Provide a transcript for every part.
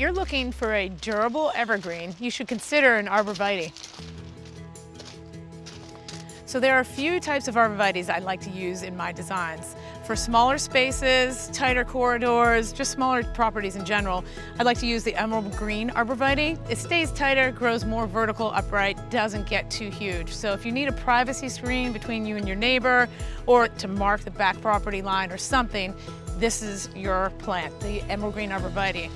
you're looking for a durable evergreen, you should consider an arborvitae. So there are a few types of arborvitaes I like to use in my designs. For smaller spaces, tighter corridors, just smaller properties in general, I'd like to use the emerald green arborvitae. It stays tighter, grows more vertical, upright, doesn't get too huge. So if you need a privacy screen between you and your neighbor, or to mark the back property line or something, this is your plant, the emerald green arborvitae.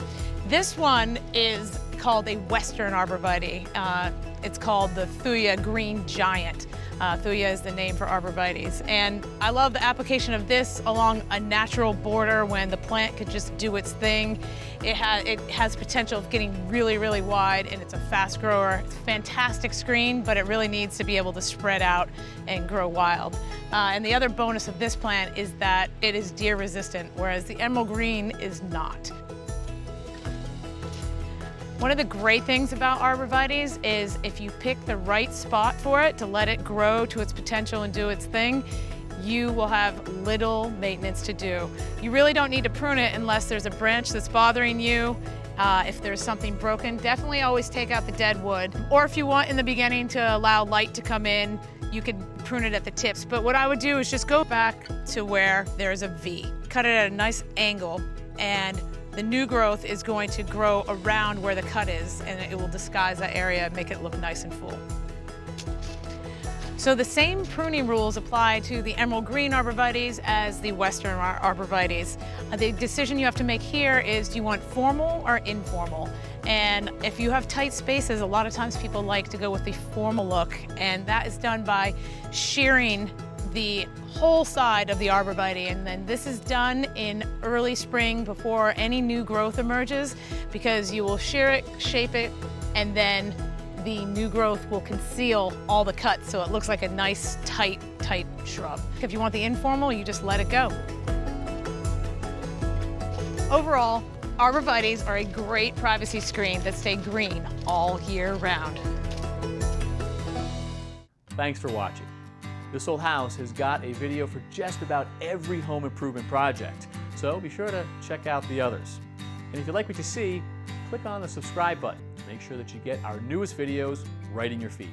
This one is called a western arborvitae. It's called the Thuya green giant. Thuya is the name for arborvitaes. And I love the application of this along a natural border when the plant could just do its thing. It has potential of getting really, really wide, and it's a fast grower. It's a fantastic screen, but it really needs to be able to spread out and grow wild. And the other bonus of this plant is that it is deer resistant, whereas the emerald green is not. One of the great things about arborvitaes is if you pick the right spot for it to let it grow to its potential and do its thing, you will have little maintenance to do. You really don't need to prune it unless there's a branch that's bothering you. If there's something broken, definitely always take out the dead wood. Or if you want in the beginning to allow light to come in, you could prune it at the tips. But what I would do is just go back to where there's a V. Cut it at a nice angle, and the new growth is going to grow around where the cut is, and it will disguise that area and make it look nice and full. So the same pruning rules apply to the emerald green arborvitaes as the western arborvitaes. The decision you have to make here is, do you want formal or informal? And if you have tight spaces, a lot of times people like to go with the formal look, and that is done by shearing the whole side of the arborvitae, and then this is done in early spring before any new growth emerges, because you will shear it, shape it, and then the new growth will conceal all the cuts so it looks like a nice tight shrub. If you want the informal, you just let it go. Overall, arborvitaes are a great privacy screen that stay green all year round. Thanks for watching. This Old House has got a video for just about every home improvement project, so be sure to check out the others. And if you like what you see, click on the subscribe button to make sure that you get our newest videos right in your feed.